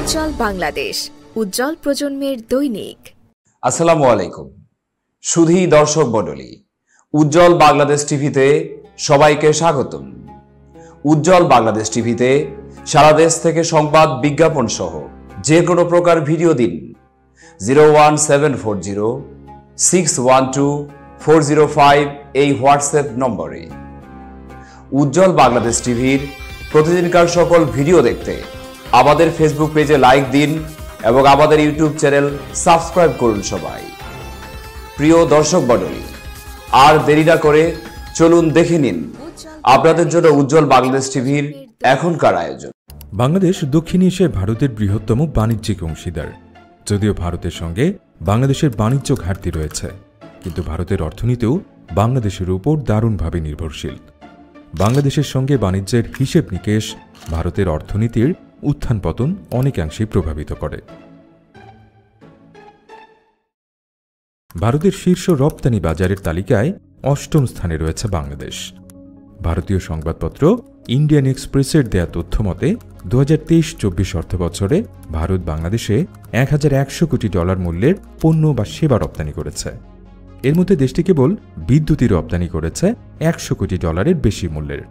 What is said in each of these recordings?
উজ্জ্বল বাংলাদেশ, উজ্জ্বল প্রজন্মের দৈনিক। আসসালামু আলাইকুম সুধী দর্শক মণ্ডলী, উজ্জ্বল বাংলাদেশ টিভিতে সবাইকে স্বাগতম। উজ্জ্বল বাংলাদেশ টিভিতে সারা দেশ থেকে সংবাদ, বিজ্ঞাপন সহ যে কোনো প্রকার ভিডিও দিন 01740612405 এই হোয়াটসঅ্যাপ নম্বরে। উজ্জ্বল বাংলাদেশ টিভির প্রতিদিনকার সকল ভিডিও দেখতে আমাদের ফেসবুক পেজে লাইক দিন এবং আমাদের ইউটিউব চ্যানেল সাবস্ক্রাইব করুন সবাই। প্রিয় দর্শক মণ্ডলী, আর দেরি না করে চলুন দেখে নিন আপনাদের জন্য উজ্জ্বল বাংলাদেশ টিভির এখনকার আয়োজন। বাংলাদেশ দক্ষিণ এশিয়ায় ভারতের বৃহত্তম বাণিজ্যিক অংশীদার। যদিও ভারতের সঙ্গে বাংলাদেশের বাণিজ্য ঘাটতি রয়েছে, কিন্তু ভারতের অর্থনীতিও বাংলাদেশের উপর দারুণভাবে নির্ভরশীল। বাংলাদেশের সঙ্গে বাণিজ্যের হিসেব নিকেশ ভারতের অর্থনীতির উত্থান পতন অনেকাংশেই প্রভাবিত করে। ভারতের শীর্ষ রপ্তানি বাজারের তালিকায় ৮ম স্থানে রয়েছে বাংলাদেশ। ভারতীয় সংবাদপত্র ইন্ডিয়ান এক্সপ্রেসের দেয়া তথ্য মতে ২০২৩-২৪ অর্থবছরে ভারত বাংলাদেশে $১,১০০ কোটি মূল্যের পণ্য বা সেবা রপ্তানি করেছে। এর মধ্যে দেশটি কেবল বিদ্যুৎই রপ্তানি করেছে $১০০ কোটি বেশি মূল্যের,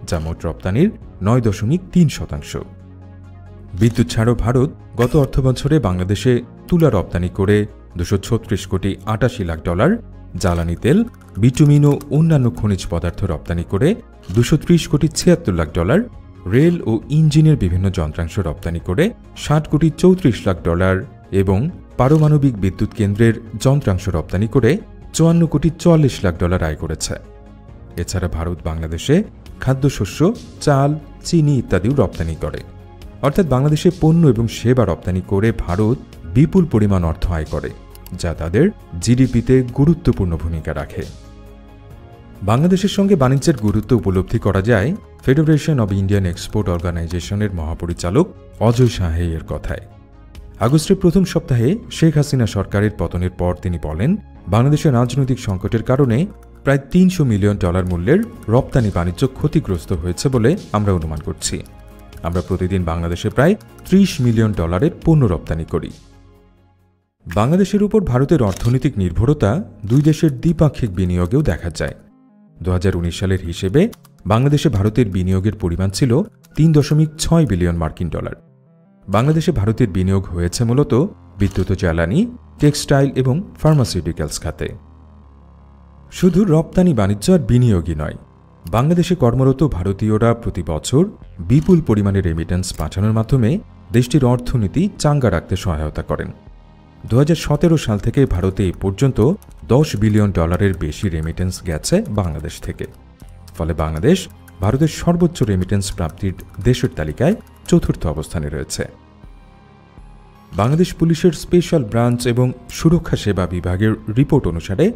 যা মোট রপ্তানির ৯.৩%। বিদ্যুৎ ছাড়াও ভারত গত অর্থবছরে বাংলাদেশে তুলা রপ্তানি করে $২৩৬.৮ কোটি, জ্বালানি তেল, বিটুমিন ও অন্যান্য খনিজ পদার্থ রপ্তানি করে $২৩০.৭৬ কোটি, রেল ও ইঞ্জিনের বিভিন্ন যন্ত্রাংশ রপ্তানি করে $৬০.৩৪ কোটি এবং পারমাণবিক বিদ্যুৎ কেন্দ্রের যন্ত্রাংশ রপ্তানি করে $৫৪.৪৪ কোটি আয় করেছে। এছাড়া ভারত বাংলাদেশে খাদ্যশস্য, চাল, চিনি ইত্যাদিও রপ্তানি করে। অর্থাৎ বাংলাদেশে পণ্য এবং সেবা রপ্তানি করে ভারত বিপুল পরিমাণ অর্থ আয় করে, যা তাদের জিডিপিতে গুরুত্বপূর্ণ ভূমিকা রাখে। বাংলাদেশের সঙ্গে বাণিজ্যের গুরুত্ব উপলব্ধি করা যায় ফেডারেশন অব ইন্ডিয়ান এক্সপোর্ট অর্গানাইজেশনের মহাপরিচালক অজয় সাহের কথায়। আগস্টের প্রথম সপ্তাহে শেখ হাসিনা সরকারের পতনের পর তিনি বলেন, বাংলাদেশের রাজনৈতিক সংকটের কারণে প্রায় $৩০০ মিলিয়ন মূল্যের রপ্তানি বাণিজ্য ক্ষতিগ্রস্ত হয়েছে বলে আমরা অনুমান করছি। আমরা প্রতিদিন বাংলাদেশে প্রায় $৩০ মিলিয়ন পণ্য রপ্তানি করি। বাংলাদেশের উপর ভারতের অর্থনৈতিক নির্ভরতা দুই দেশের দ্বিপাক্ষিক বিনিয়োগেও দেখা যায়। ২০১৯ সালের হিসেবে বাংলাদেশে ভারতের বিনিয়োগের পরিমাণ ছিল $৩.৬ বিলিয়ন। বাংলাদেশে ভারতের বিনিয়োগ হয়েছে মূলত বিদ্যুৎ ও জ্বালানি, টেক্সটাইল এবং ফার্মাসিউটিক্যালস খাতে। শুধু রপ্তানি বাণিজ্য আর বিনিয়োগই নয়, বাংলাদেশে কর্মরত ভারতীয়রা প্রতি বছর বিপুল পরিমাণে রেমিটেন্স পাঠানোর মাধ্যমে দেশটির অর্থনীতি চাঙ্গা রাখতে সহায়তা করেন। ২০১৭ সাল থেকে ভারতে এ পর্যন্ত $১০ বিলিয়ন বেশি রেমিটেন্স গেছে বাংলাদেশ থেকে। ফলে বাংলাদেশ ভারতের সর্বোচ্চ রেমিটেন্স প্রাপ্তির দেশের তালিকায় ৪র্থ অবস্থানে রয়েছে। বাংলাদেশ পুলিশের স্পেশাল ব্রাঞ্চ এবং সুরক্ষা সেবা বিভাগের রিপোর্ট অনুসারে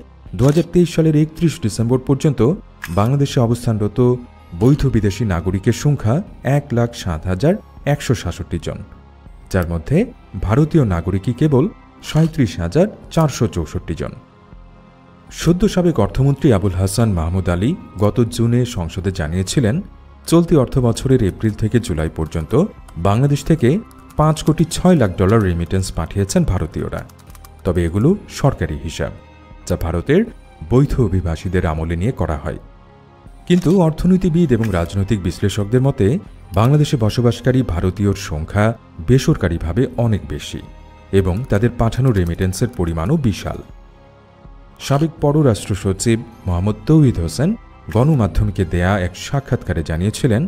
২০২৩ সালের ৩১ ডিসেম্বর পর্যন্ত বাংলাদেশে অবস্থানরত বৈধ বিদেশি নাগরিকের সংখ্যা ১,০৭,১৬৭ জন, যার মধ্যে ভারতীয় নাগরিকই কেবল ৩৭,৪৬৪ জন। সদ্য সাবেক অর্থমন্ত্রী আবুল হাসান মাহমুদ আলী গত জুনে সংসদে জানিয়েছিলেন, চলতি অর্থবছরের এপ্রিল থেকে জুলাই পর্যন্ত বাংলাদেশ থেকে $৫.৬ কোটি রেমিটেন্স পাঠিয়েছেন ভারতীয়রা। তবে এগুলো সরকারি হিসাব, যা ভারতের বৈধ অভিবাসীদের আমলে নিয়ে করা হয়। কিন্তু অর্থনীতিবিদ এবং রাজনৈতিক বিশ্লেষকদের মতে বাংলাদেশে বসবাসকারী ভারতীয়র সংখ্যা বেসরকারিভাবে অনেক বেশি এবং তাদের পাঠানো রেমিটেন্সের পরিমাণও বিশাল। সাবেক পররাষ্ট্র সচিব মোহাম্মদ তৌহিদ হোসেন গণমাধ্যমকে দেয়া এক সাক্ষাৎকারে জানিয়েছিলেন,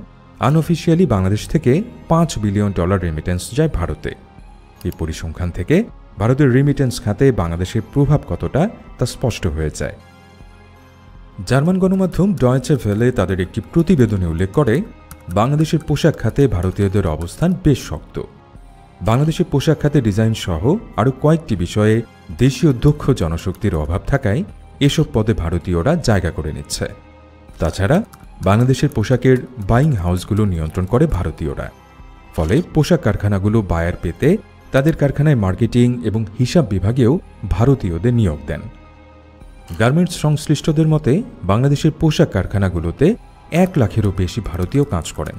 আনঅফিসিয়ালি বাংলাদেশ থেকে $৫ বিলিয়ন রেমিটেন্স যায় ভারতে। এই পরিসংখ্যান থেকে ভারতের রেমিটেন্স খাতে বাংলাদেশের প্রভাব কতটা তা স্পষ্ট হয়ে যায়। জার্মান গণমাধ্যম ডয়েচে ভেলে তাদের একটি প্রতিবেদনে উল্লেখ করে, বাংলাদেশের পোশাক খাতে ভারতীয়দের অবস্থান বেশ শক্ত। বাংলাদেশের পোশাক খাতে ডিজাইন সহ আরও কয়েকটি বিষয়ে দেশীয় দক্ষ জনশক্তির অভাব থাকায় এসব পদে ভারতীয়রা জায়গা করে নিচ্ছে। তাছাড়া বাংলাদেশের পোশাকের বাইং হাউসগুলো নিয়ন্ত্রণ করে ভারতীয়রা। ফলে পোশাক কারখানাগুলো বায়ার পেতে তাদের কারখানায় মার্কেটিং এবং হিসাব বিভাগেও ভারতীয়দের নিয়োগ দেন। গার্মেন্টস সংশ্লিষ্টদের মতে বাংলাদেশের পোশাক কারখানাগুলোতে ১ লাখেরও বেশি ভারতীয় কাজ করেন।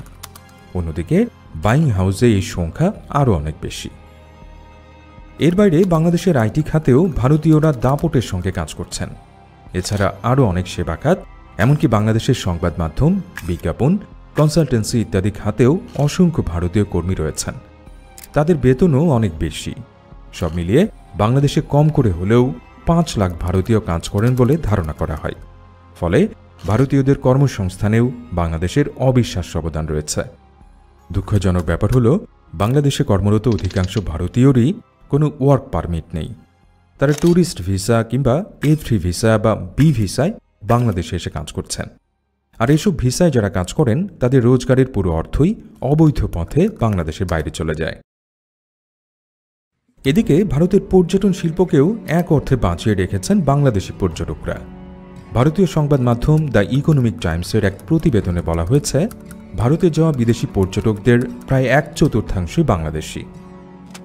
অন্যদিকে বাইং হাউসে এই সংখ্যা আরও অনেক বেশি। এর বাইরে বাংলাদেশের আইটি খাতেও ভারতীয়রা দাপটের সঙ্গে কাজ করছেন। এছাড়া আরও অনেক সেবা খাত, এমনকি বাংলাদেশের সংবাদ মাধ্যম, বিজ্ঞাপন, কনসালটেন্সি ইত্যাদি খাতেও অসংখ্য ভারতীয় কর্মী রয়েছেন। তাদের বেতনও অনেক বেশি। সব মিলিয়ে বাংলাদেশে কম করে হলেও 5 লাখ ভারতীয় কাজ করেন বলে ধারণা করা হয়। ফলে ভারতীয়দের কর্মসংস্থানেও বাংলাদেশের অবিশ্বাস্য অবদান রয়েছে। দুঃখজনক ব্যাপার হল, বাংলাদেশে কর্মরত অধিকাংশ ভারতীয়রই কোনো ওয়ার্ক পারমিট নেই। তারা ট্যুরিস্ট ভিসা কিংবা A3 ভিসা বা বি ভিসায় বাংলাদেশে এসে কাজ করছেন। আর এসব ভিসায় যারা কাজ করেন তাদের রোজগারের পুরো অর্থই অবৈধ পথে বাংলাদেশের বাইরে চলে যায়। এদিকে ভারতের পর্যটন শিল্পকেও এক অর্থে বাঁচিয়ে রেখেছেন বাংলাদেশি পর্যটকরা। ভারতীয় সংবাদ মাধ্যম দ্য ইকোনমিক টাইমসের এক প্রতিবেদনে বলা হয়েছে, ভারতে যাওয়া বিদেশি পর্যটকদের প্রায় 1/4 বাংলাদেশি।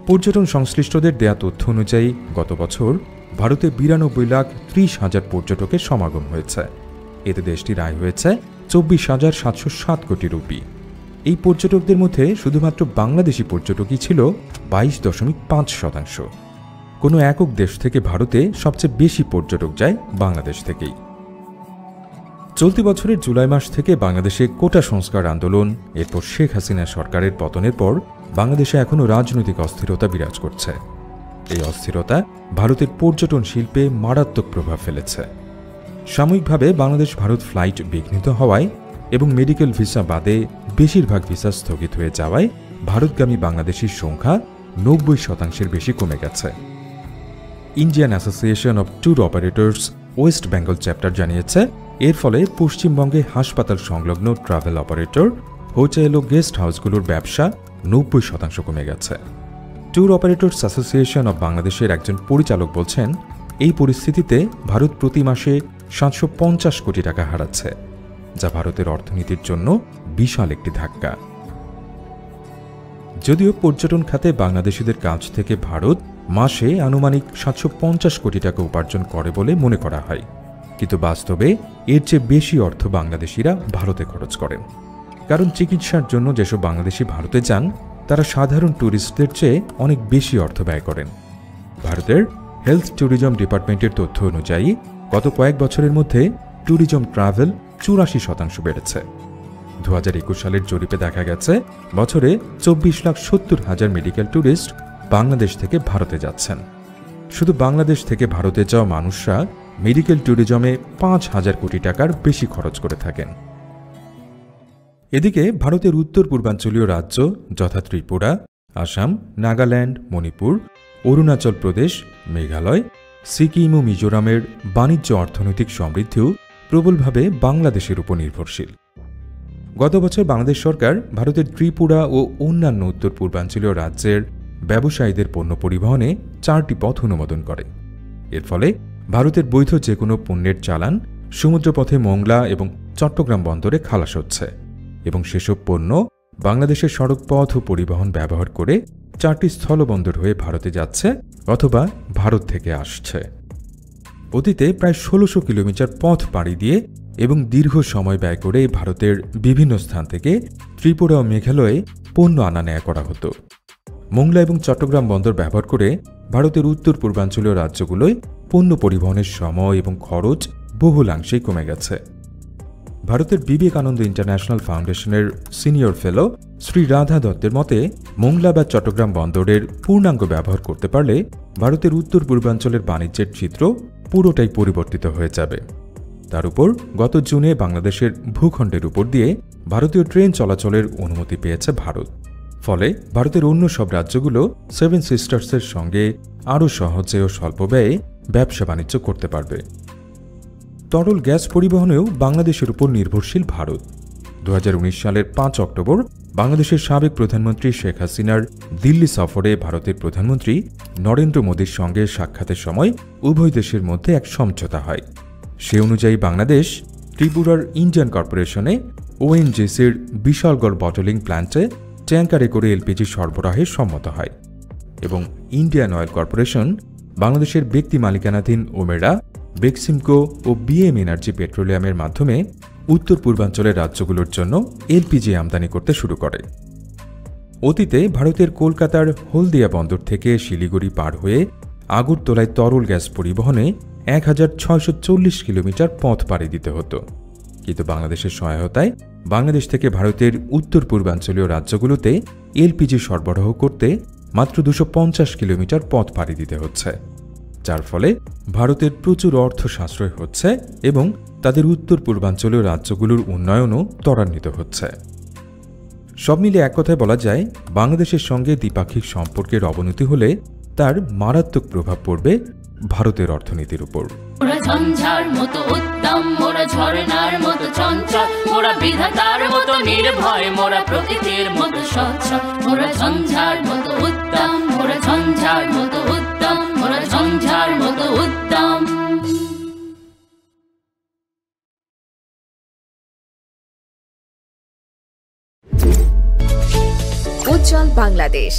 পর্যটন সংশ্লিষ্টদের দেয়া তথ্য অনুযায়ী গত বছর ভারতে 92,30,000 পর্যটকের সমাগম হয়েছে। এতে দেশটির আয় হয়েছে 24,707 কোটি রুপি। এই পর্যটকদের মধ্যে শুধুমাত্র বাংলাদেশি পর্যটকই ছিল 22.5%। কোনো একক দেশ থেকে ভারতে সবচেয়ে বেশি পর্যটক যায় বাংলাদেশ থেকেই। চলতি বছরের জুলাই মাস থেকে বাংলাদেশে কোটা সংস্কার আন্দোলন, এরপর শেখ হাসিনা সরকারের পতনের পর বাংলাদেশে এখনও রাজনৈতিক অস্থিরতা বিরাজ করছে। এই অস্থিরতা ভারতের পর্যটন শিল্পে মারাত্মক প্রভাব ফেলেছে। সাময়িকভাবে বাংলাদেশ ভারত ফ্লাইট বিঘ্নিত হওয়ায় এবং মেডিকেল ভিসা বাদে বেশিরভাগ ভিসা স্থগিত হয়ে যাওয়ায় ভারতগামী বাংলাদেশির সংখ্যা 90% বেশি কমে গেছে। Indian association of tour operators West Bengal chapter জানিয়েছে, এর ফলে পশ্চিমবঙ্গে হাসপাতাল সংলগ্ন ট্রাভেল অপারেটর, হোটেল ও গেস্ট হাউসগুলোর ব্যবসা 90% কমে গেছে। ট্যুর অপারেটর্স অ্যাসোসিয়েশন অব বাংলাদেশের একজন পরিচালক বলছেন, এই পরিস্থিতিতে ভারত প্রতি মাসে 750 কোটি টাকা হারাচ্ছে, যা ভারতের অর্থনীতির জন্য বিশাল একটি ধাক্কা। যদিও পর্যটন খাতে বাংলাদেশিদের কাছ থেকে ভারত মাসে আনুমানিক 750 কোটি টাকা উপার্জন করে বলে মনে করা হয়, কিন্তু বাস্তবে এর চেয়ে বেশি অর্থ বাংলাদেশিরা ভারতে খরচ করেন। কারণ চিকিৎসার জন্য যেসব বাংলাদেশি ভারতে যান তারা সাধারণ ট্যুরিস্টদের চেয়ে অনেক বেশি অর্থ ব্যয় করেন। ভারতের হেলথ ট্যুরিজম ডিপার্টমেন্টের তথ্য অনুযায়ী গত কয়েক বছরের মধ্যে ট্যুরিজম ট্রাভেল 84% বেড়েছে। 2021 সালের জরিপে দেখা গেছে, বছরে 24,70,000 মেডিকেল ট্যুরিস্ট বাংলাদেশ থেকে ভারতে যাচ্ছেন। শুধু বাংলাদেশ থেকে ভারতে যাওয়া মানুষরা মেডিকেল ট্যুরিজমে 5,000 কোটি টাকার বেশি খরচ করে থাকেন। এদিকে ভারতের উত্তর পূর্বাঞ্চলীয় রাজ্য যথা ত্রিপুরা, আসাম, নাগাল্যান্ড, মণিপুর, অরুণাচল প্রদেশ, মেঘালয়, সিকিম ও মিজোরামের বাণিজ্য অর্থনৈতিক সমৃদ্ধিও প্রবলভাবে বাংলাদেশের উপর নির্ভরশীল। গত বছর বাংলাদেশ সরকার ভারতের ত্রিপুরা ও অন্যান্য উত্তর পূর্বাঞ্চলীয় রাজ্যের ব্যবসায়ীদের পণ্য পরিবহনে 4টি পথ অনুমোদন করে। এর ফলে ভারতের বৈধ যে কোনো পণ্যের চালান সমুদ্রপথে মোংলা এবং চট্টগ্রাম বন্দরে খালাস হচ্ছে এবং সেসব পণ্য বাংলাদেশের সড়কপথ ও পরিবহন ব্যবহার করে 4টি স্থলবন্দর হয়ে ভারতে যাচ্ছে অথবা ভারত থেকে আসছে। অতীতে প্রায় 1600 কিলোমিটার পথ পাড়ি দিয়ে এবং দীর্ঘ সময় ব্যয় করে ভারতের বিভিন্ন স্থান থেকে ত্রিপুরা ও মেঘালয়ে পণ্য আনা নেয়া করা হতো। মোংলা এবং চট্টগ্রাম বন্দর ব্যবহার করে ভারতের উত্তর পূর্বাঞ্চলীয় রাজ্যগুলোয় পণ্য পরিবহনের সময় এবং খরচ বহুলাংশেই কমে গেছে। ভারতের বিবেকানন্দ ইন্টারন্যাশনাল ফাউন্ডেশনের সিনিয়র ফেলো শ্রী রাধা দত্তের মতে, মোংলা বা চট্টগ্রাম বন্দরের পূর্ণাঙ্গ ব্যবহার করতে পারলে ভারতের উত্তর পূর্বাঞ্চলের বাণিজ্যের চিত্র পুরোটাই পরিবর্তিত হয়ে যাবে। তার উপর গত জুনে বাংলাদেশের ভূখণ্ডের উপর দিয়ে ভারতীয় ট্রেন চলাচলের অনুমতি পেয়েছে ভারত। ফলে ভারতের অন্য সব রাজ্যগুলো 7 সিস্টার্সের সঙ্গে আরও সহজে ও স্বল্প ব্যয়ে ব্যবসা বাণিজ্য করতে পারবে। তরল গ্যাস পরিবহনেও বাংলাদেশের উপর নির্ভরশীল ভারত। 2019 সালের 5 অক্টোবর বাংলাদেশের সাবেক প্রধানমন্ত্রী শেখ হাসিনার দিল্লি সফরে ভারতের প্রধানমন্ত্রী নরেন্দ্র মোদীর সঙ্গে সাক্ষাতের সময় উভয় দেশের মধ্যে এক সমঝোতা হয়। সে অনুযায়ী বাংলাদেশ ত্রিপুরার ইন্ডিয়ান কর্পোরেশনে ওএনজিসির বিশালগড় বটলিং প্ল্যান্টে ট্যাঙ্কারে করে এলপিজি সরবরাহে সম্মত হয় এবং ইন্ডিয়ান অয়েল কর্পোরেশন বাংলাদেশের ব্যক্তি মালিকানাধীন ওমেরা, বেক্সিমকো ও বিএম এনার্জি পেট্রোলিয়ামের মাধ্যমে উত্তর পূর্বাঞ্চলের রাজ্যগুলোর জন্য এলপিজি আমদানি করতে শুরু করে। অতীতে ভারতের কলকাতার হলদিয়া বন্দর থেকে শিলিগুড়ি পার হয়ে আগরতলায় তরল গ্যাস পরিবহনে 1640 কিলোমিটার পথ পাড়ি দিতে হতো, কিন্তু বাংলাদেশের সহায়তায় বাংলাদেশ থেকে ভারতের উত্তর পূর্বাঞ্চলীয় রাজ্যগুলোতে এলপিজি সরবরাহ করতে মাত্র 250 কিলোমিটার পথ পাড়ি দিতে হচ্ছে, যার ফলে ভারতের প্রচুর অর্থ সাশ্রয় হচ্ছে এবং তাদের উত্তর পূর্বাঞ্চলীয় রাজ্যগুলোর উন্নয়নও ত্বরান্বিত হচ্ছে। সব মিলে এক কথায় বলা যায়, বাংলাদেশের সঙ্গে দ্বিপাক্ষিক সম্পর্কের অবনতি হলে তার মারাত্মক প্রভাব পড়বে ভারতের অর্থনীতির উপর। মোরা ঝঞ্ঝার মতো উদ্দাম, মোরা ঝরনার মতো চঞ্চল, মোরা বিধাতার মতো নির্ভয়, মোরা প্রকৃতির মতো সচ্ছল। মোরা ঝঞ্ঝার মতো উদ্দাম, মোরা ঝঞ্ঝার মতো উদ্দাম, মোরা ঝঞ্ঝার মতো উদ্দাম। উজ্জ্বল বাংলাদেশ।